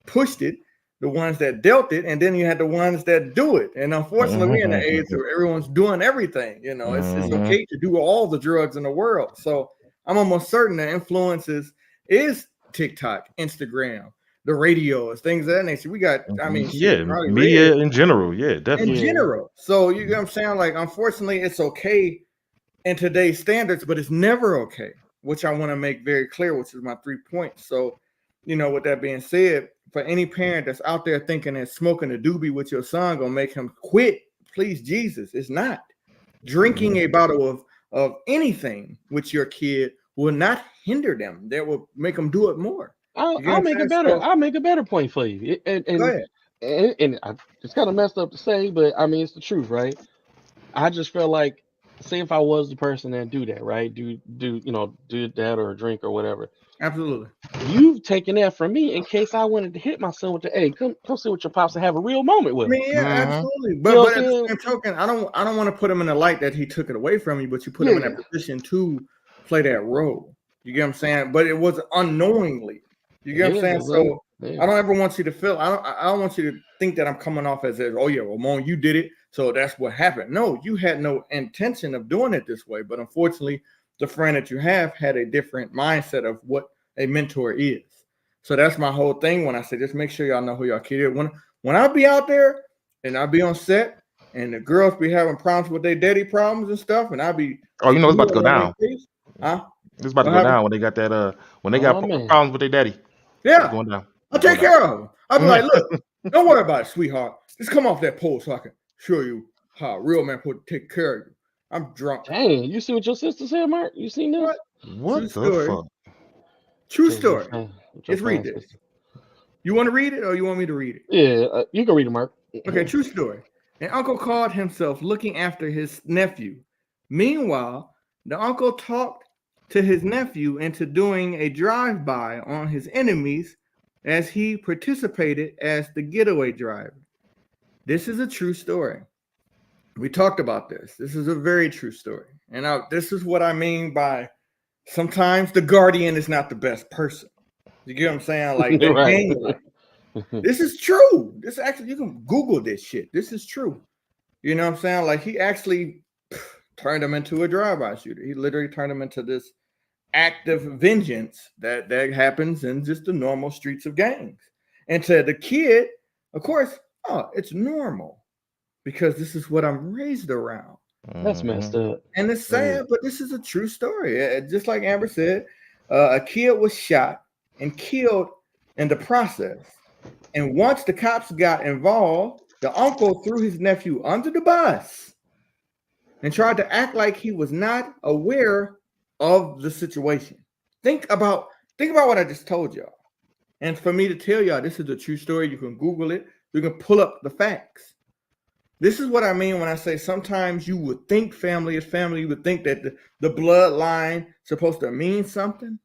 pushed it, the ones that dealt it, and then you had the ones that do it. And unfortunately, we're in the age where everyone's doing everything. It's okay to do all the drugs in the world. So I'm almost certain the influences is TikTok, Instagram, the radios, things of that nature. We got, media in general. Yeah, definitely. In general. So you know what I'm saying? Like, unfortunately, it's okay in today's standards, but it's never okay, which I want to make very clear, which is my 3 points. So, with that being said, for any parent that's out there thinking that smoking a doobie with your son gonna make him quit, please Jesus, it's not. Drinking a bottle of anything with your kid will not hinder them. That will make them do it more. I'll make a better point for you. And it's kind of messed up to say, but I mean, it's the truth, right? I just feel like, say if I was the person that do that, right? Do that or drink or whatever. Absolutely. You've taken that from me in case I wanted to hit my son with the, hey, come sit with your pops and have a real moment with him. Absolutely. But at the same token, I don't want to put him in the light that he took it away from you, but you put him in that position to play that role. You get what I'm saying? But it was unknowingly. You get what I'm saying? So I don't ever want you to feel, I don't want you to think that I'm coming off as, oh yeah, Ramon, you did it, so that's what happened. No, you had no intention of doing it this way, but unfortunately, the friend that you have had a different mindset of what a mentor is. So that's my whole thing when I say, just make sure y'all know who y'all kid is. When I be out there and I be on set and the girls be having problems with their daddy problems and stuff, and I be it's about to go down. It's about to go down when they got that when they got problems with their daddy. Yeah, going down. I'll take care of them. I'll be like, look, don't worry about it, sweetheart. Just come off that pole so I can show you how a real man would take care of you. I'm drunk. Dang, you see what your sister said, Mark? You seen this? What the fuck? True story. Let's read this. You want to read it or you want me to read it? Yeah, you can read it, Mark. Okay, true story. An uncle called himself looking after his nephew. Meanwhile, the uncle talked to his nephew into doing a drive-by on his enemies as he participated as the getaway driver. This is a true story. We talked about this. This is a very true story. And this is what I mean by sometimes the guardian is not the best person. You get what I'm saying? Like, this is true. This actually, you can Google this shit. This is true. You know what I'm saying? Like, he actually turned him into a drive-by shooter. He literally turned him into this act of vengeance that happens in just the normal streets of gangs. And to the kid, of course, it's normal because this is what I'm raised around. That's messed up. And it's sad, but this is a true story. Just like Amber said, a kid was shot and killed in the process. And once the cops got involved, The uncle threw his nephew under the bus and tried to act like he was not aware of the situation. Think about what I just told y'all. And for me to tell y'all, this is a true story. You can Google it. You can pull up the facts. This is what I mean when I say sometimes you would think family is family. You would think that the bloodline is supposed to mean something.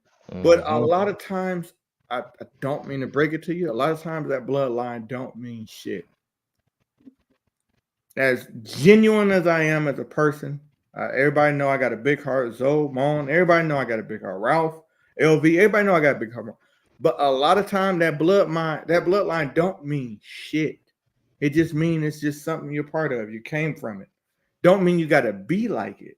But a lot of times, I don't mean to break it to you. A lot of times that bloodline don't mean shit. As genuine as I am as a person, everybody know I got a big heart. Zoe, Mon, everybody know I got a big heart. Ralph, LV, everybody know I got a big heart. But a lot of time that bloodline don't mean shit. It just means it's just something you're part of. You came from it. Don't mean you got to be like it.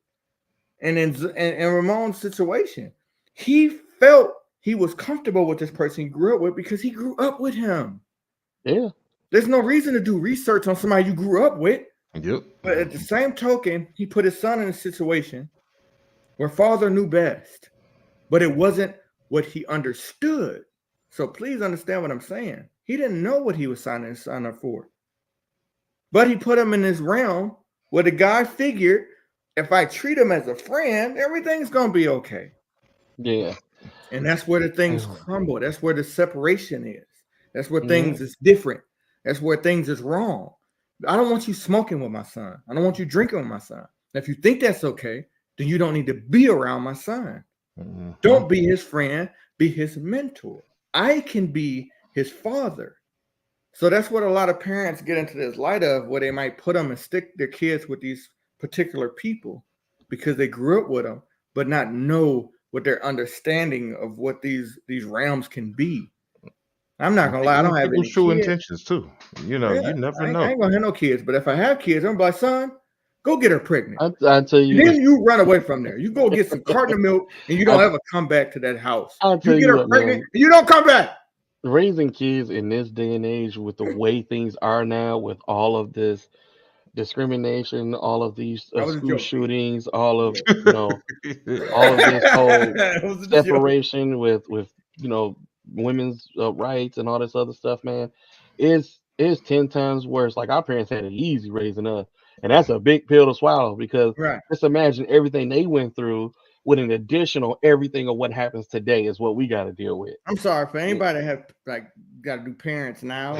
And in Ramon's situation, he felt he was comfortable with this person he grew up with because he grew up with him. Yeah. There's no reason to do research on somebody you grew up with. Yep. But at the same token, he put his son in a situation where father knew best, but it wasn't what he understood. So please understand what I'm saying. He didn't know what he was signing his son up for. But he put him in this realm where the guy figured if I treat him as a friend, everything's going to be okay. Yeah. And that's where the things crumble. That's where the separation is. That's where things is different. That's where things is wrong. I don't want you smoking with my son. I don't want you drinking with my son. If you think that's okay, then you don't need to be around my son. Don't be his friend. Be his mentor. I can be his father. So that's what a lot of parents get into this light of, where they might put them and stick their kids with these particular people because they grew up with them, but not know what their understanding of what these realms can be. I'm not gonna lie, I don't have any true kids. intentions too. You know, you never know. I ain't gonna have no kids, but if I have kids, I'm like, son, go get her pregnant. I tell you, then you run away from there. You go get some carton of milk, and you don't ever come back to that house. I'll tell You get you her what, pregnant, man. and you don't come back. Raising kids in this day and age with the way things are now, with all of this discrimination, all of these That was a school joke. shootings, all of all of this whole That was a joke. separation with women's rights and all this other stuff, man, is 10 times worse. Like, our parents had it easy raising us, and that's a big pill to swallow, because Right. just imagine everything they went through with an additional everything of what happens today is what we got to deal with. I'm sorry for anybody that have got to do parents now.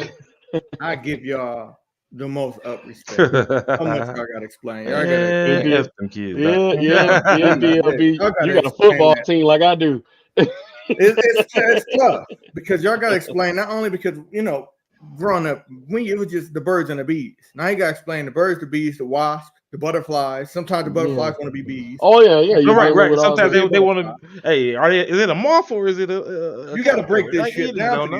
I give y'all the most up respect. How much y'all got to explain? Y'all got Yeah, DLB. You got a football team like I do. It's tough because y'all got to explain, not only because growing up, when it was just the birds and the bees. Now you got to explain the birds, the bees, the wasps, the butterflies. Sometimes the butterflies want to be bees. Oh yeah. Right. Sometimes they want to. Hey, is it a moth or is it a you got to break this shit down.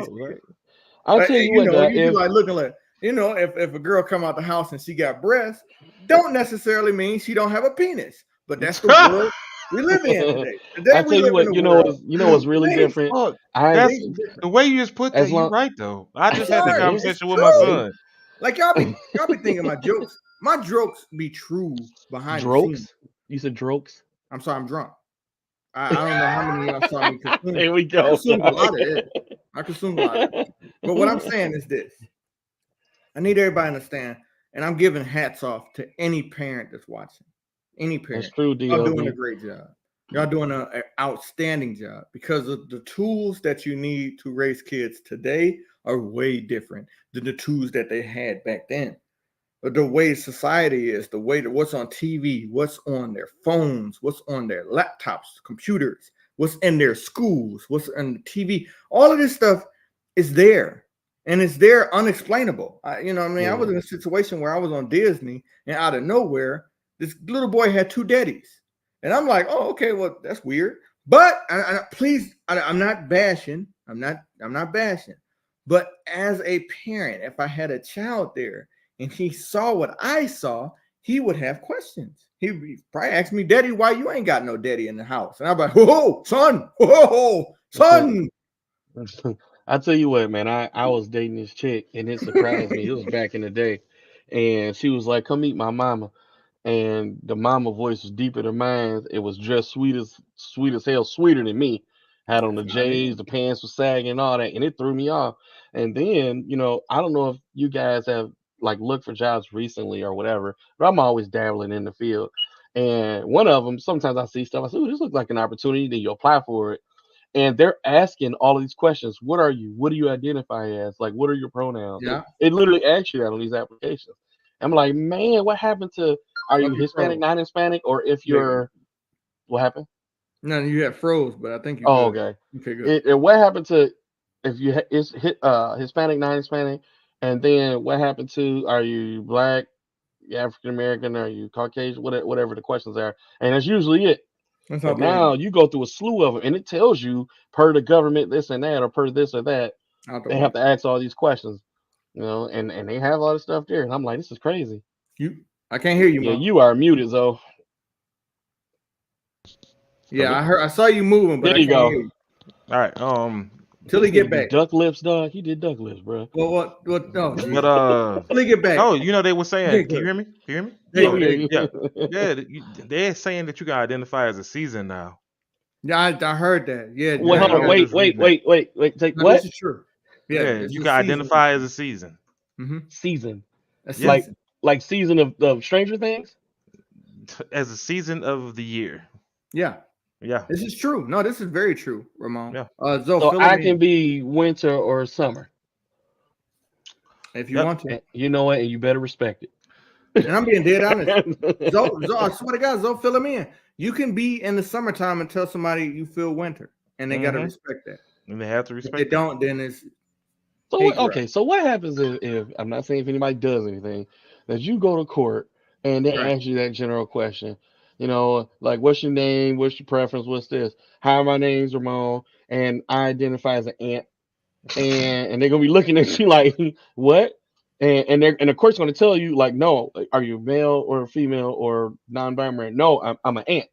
I'll tell you what, you be like looking like, if a girl come out the house and she got breasts, don't necessily mean she don't have a penis. But that's the world we live in today. I tell you what, what's really different. The way you just put that, you're right though. I just had that conversation with my son. Like y'all be thinking my jokes. My jokes be true behind the scenes. You said jokes? I'm sorry, I'm drunk. I don't know how many of y'all saw me consume. Here we go. I consumed a lot of it. But what I'm saying is this. I need everybody to understand, and I'm giving hats off to any parent that's watching. Any parent. That's true, Y'all doing a great job. Y'all doing an outstanding job, because of the tools that you need to raise kids today are way different than the tools that they had back then. But the way society is, the way that what's on TV, what's on their phones, what's on their laptops, computers, what's in their schools, what's on the TV, all of this stuff is there. And it's there unexplainable. I was in a situation where I was on Disney, and out of nowhere, this little boy had two daddies. And I'm like, oh, okay, well, that's weird. But I'm not bashing. I'm not bashing. But as a parent, if I had a child there and he saw what I saw, he would have questions. He'd probably ask me, Daddy, why you ain't got no daddy in the house? And I'm like, whoa, son. I tell you what, man, I was dating this chick, and it surprised me. It was back in the day. And she was like, come meet my mama. And the mama voice was deeper than mine. It was just sweet as hell, sweeter than me. Had on the J's, the pants were sagging and all that, and it threw me off. And then, I don't know if you guys have like look for jobs recently or whatever, but I'm always dabbling in the field. And one of them, sometimes I see stuff. I say, "Ooh, this looks like an opportunity." Then you apply for it, and they're asking all of these questions. What are you? What do you identify as? Like, what are your pronouns? Yeah. It literally asks you that on these applications. I'm like, man, what happened to? Are you Okay, Hispanic, froze. non-Hispanic, or if There you you're what happened? No, you had froze, but I think you Oh, good. okay. Okay, good. What happened to if you is Hispanic, non-Hispanic, and then what happened to are you black, you African American, are you Caucasian, whatever the questions are, and that's usually it. That's But out the window. now you go through a slew of them, and it tells you per the government this and that, or per this or that. Out the They window. have to ask all these questions, and they have all this stuff there, and I'm like, this is crazy. I can't hear you, Yeah, Mo. you are muted, Zoe. Yeah, I saw you moving, but There I you can't go. hear you. All right. Till he get back. Duck lips, dog. He did duck lips, bro. Well, what? No, But till he get back. no, you know they were saying. Okay, Can you good. hear me? Can you hear me? There Yeah, you we go. hear you. Yeah. They're saying that you can identify as a season now. Yeah, I heard that. Yeah. Wait, Yeah, hold I on. was Wait, just wait, reading wait, wait. Take No, what? this is true. Yeah, Yeah, it's you a can season. identify as a season. Season. A Like season. like season of Stranger Things? As a season of the year. Yeah, Yeah. this is true. No, this is very true, Ramon. Yeah. Zoe, So fill I me can in be winter or summer. if you Yep. want to. And you know what? And you better respect it. And I'm being dead honest. Zoe, I swear to God, Zoe, fill him in. You can be in the summertime and tell somebody you feel winter, and they got to respect that. And they have to If respect they it. don't, then it's So hate okay, so what happens if I'm not saying if anybody does anything, that you go to court and they Right. ask you that general question, like what's your name, what's your preference, what's this? Hi, my name's Ramon, and I identify as an ant, and they're gonna be looking at you like what? And the court's gonna tell you like, no, are you male or female or non-binary? No, I'm an ant.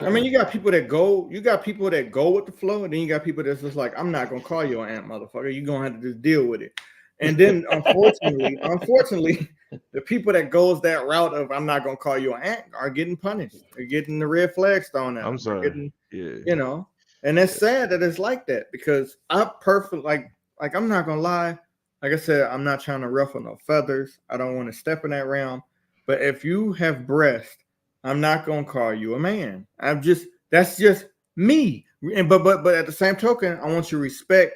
I mean, you got people that go with the flow, and then you got people that's just like, I'm not gonna call you an ant, motherfucker. You're gonna have to just deal with it. And then unfortunately, the people that goes that route of I'm not gonna call you an ant are getting punished. They're getting the red flags thrown at them. I'm sorry. Yeah. And it's sad that it's like that because I'm perfect. Like I'm not gonna lie. Like I said, I'm not trying to ruffle no feathers. I don't want to step in that realm. But if you have breast, I'm not gonna call you a man. That's just me. And but at the same token, I want you to respect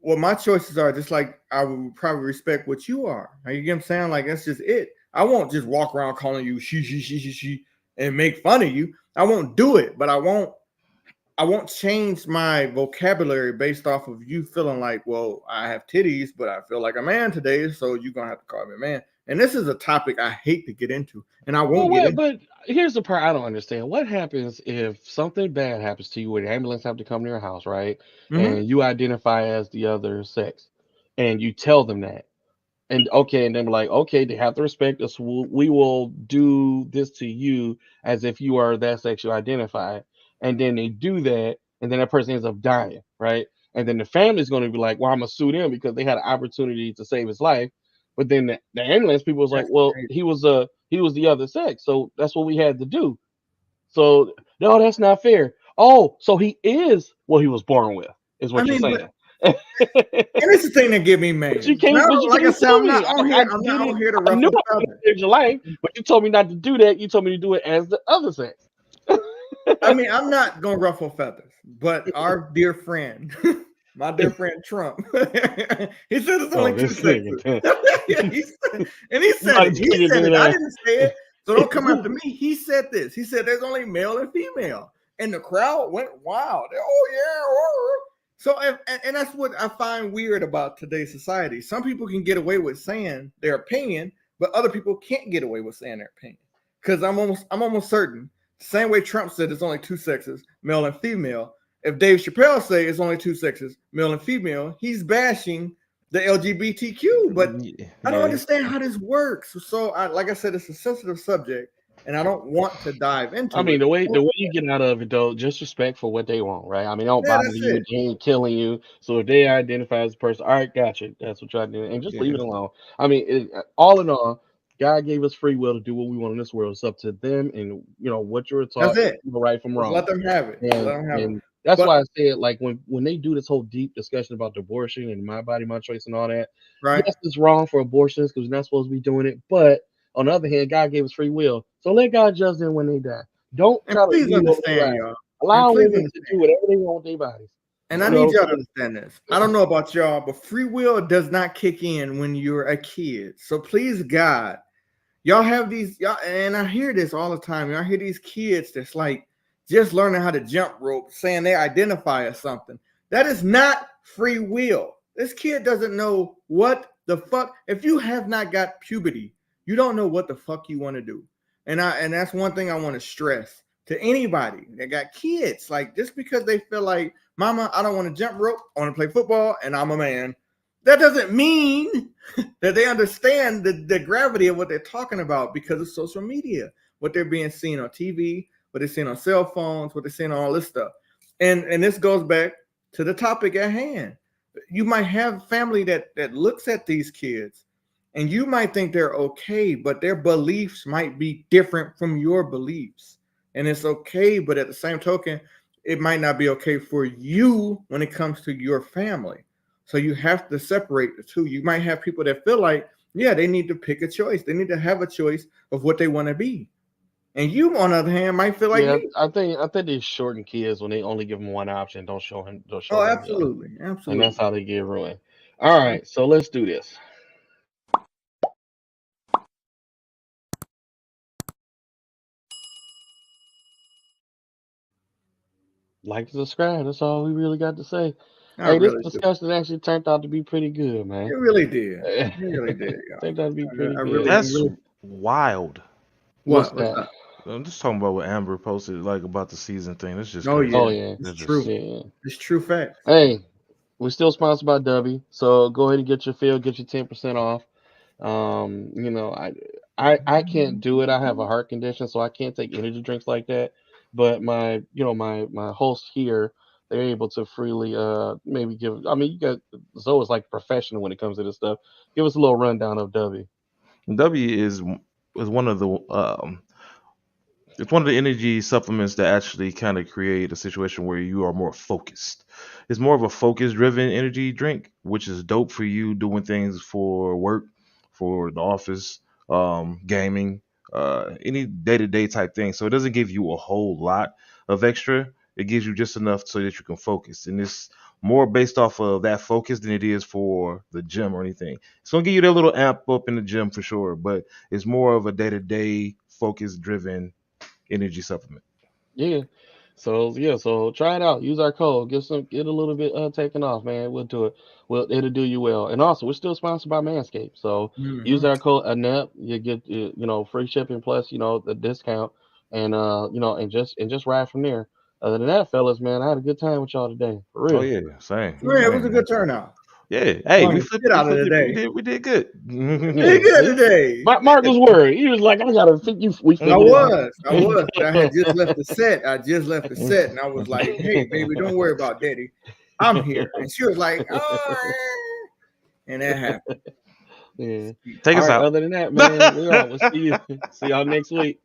what my choices are, just like I would probably respect what you are. You get what I'm saying? Like that's just it. I won't just walk around calling you she and make fun of you. I won't do it, but I won't change my vocabulary based off of you feeling like, well, I have titties, but I feel like a man today, so you're gonna have to call me a man. And this is a topic I hate to get into, and I won't get into. But here's the part I don't understand. What happens if something bad happens to you where the ambulance have to come to your house, right? And you identify as the other sex, and you tell them that. And okay, and then like, okay, they have to respect us. We will do this to you as if you are that sex you identify. And then they do that, and then that person ends up dying, right? And then the family's going to be like, well, I'm gonna sue them because they had an opportunity to save his life. But then the ambulance people was like, well, he was the other sex, so that's what we had to do. So no, that's not fair. Oh, so he is what he was born with, is what you're saying. And it's the thing that get me mad. But you can't, like I said, I'm not on here. I'm not on here to ruffle feathers. Your life, but you told me not to do that. You told me to do it as the other sex. I mean, I'm not gonna ruffle feathers, but our dear friend, my dear friend Trump, he said it's only two sexes. He said it. I didn't say it, so don't come after me. He said this. He said there's only male and female, and the crowd went wild. Oh yeah. So, and that's what I find weird about today's society. Some people can get away with saying their opinion, but other people can't get away with saying their opinion. Because I'm almost certain, same way Trump said it's only two sexes, male and female. If Dave Chappelle say it's only two sexes, male and female, he's bashing the LGBTQ. But I don't understand how this works. So, like I said, it's a sensitive subject. And I don't want to dive into it. I mean, the way you get out of it, though, just respect for what they want, right? I mean, don't bother you, they ain't killing you. So if they identify as a person, all right, gotcha. That's what you're doing. And just leave it alone. I mean, all in all, God gave us free will to do what we want in this world. It's up to them and, what you're taught. That's it. Right from wrong. Let them have it. And That's But why I said, like, when they do this whole deep discussion about abortion and my body, my choice, and all that. right, Yes, it's wrong for abortions because we're not supposed to be doing it. But on the other hand, God gave us free will, so let God judge them when they die. Don't and try to please rule over their understand, lives. y'all, and Allow please women to do understand, whatever they want with their bodies. and I You need know, y'all to understand this. I don't know about y'all, but free will does not kick in when you're a kid. So please, God, y'all have these, y'all, and I hear this all the time. Y'all hear these kids that's like just learning how to jump rope, saying they identify as something. That is not free will. This kid doesn't know what the fuck. If you have not got puberty, you don't know what the fuck you want to do. And that's one thing I want to stress to anybody that got kids. Like, just because they feel like, mama, I don't want to jump rope, I want to play football, and I'm a man. That doesn't mean that they understand the gravity of what they're talking about because of social media, what they're being seen on TV, what they're seeing on cell phones, what they're seeing on all this stuff. And this goes back to the topic at hand. You might have family that looks at these kids and you might think they're okay, but their beliefs might be different from your beliefs. And it's okay, but at the same token, it might not be okay for you when it comes to your family. So you have to separate the two. You might have people that feel like, yeah, they need to pick a choice. They need to have a choice of what they want to be. And you, on the other hand, might feel like yeah, me. I think they shorten kids when they only give them one option. Don't show them the Oh, other, absolutely. and Absolutely. that's how they get ruined. All right, so let's do this. Like to subscribe. That's all we really got to say. I Hey, this really do. discussion actually turned out to be pretty good, man. It really did. It really did, y'all. Turned out to be pretty I good. That's really. wild. What's What's that? up? I'm just talking about what Amber posted, like about the season thing. That's just Oh, crazy. yeah. Oh yeah, It's That's just true. yeah. It's true facts. Hey, we're still sponsored by W, so go ahead and get your fill, get your 10% off. You know, I can't do it. I have a heart condition, so I can't take energy drinks like that. But my hosts here, they're able to freely maybe give. I mean, you got Zoe's like professional when it comes to this stuff. Give us a little rundown of W. W is one of the it's one of the energy supplements that actually kind of create a situation where you are more focused. It's more of a focus driven energy drink, which is dope for you doing things for work, for the office, gaming, any day to day type thing. So it doesn't give you a whole lot of extra. It gives you just enough so that you can focus. And it's more based off of that focus than it is for the gym or anything. It's gonna give you that little amp up in the gym for sure, but it's more of a day to day focus driven energy supplement. Yeah. So try it out. Use our code. Get a little bit taken off, man. We'll do it. It'll do you well. And also, we're still sponsored by Manscaped. So use Mhm. our code ANEP. You get free shipping plus the discount, and and just ride from there. Other than that, fellas, man, I had a good time with y'all today. For Oh real. yeah, same, Yeah, it was a same, man. good turnout. Yeah, hey, Fun the shit we out of flipped the it. day. We did good. Did Yeah. good See, today. Mark was worried. He was like, I gotta think you. We I figured it out. was. I had just left the set. I just left the set, and I was like, "Hey, baby, don't worry about Daddy. I'm here." And she was like, "Oh," and that happened. Yeah. Take All us right. out. Other than that, man, we out. We'll see y'all next week.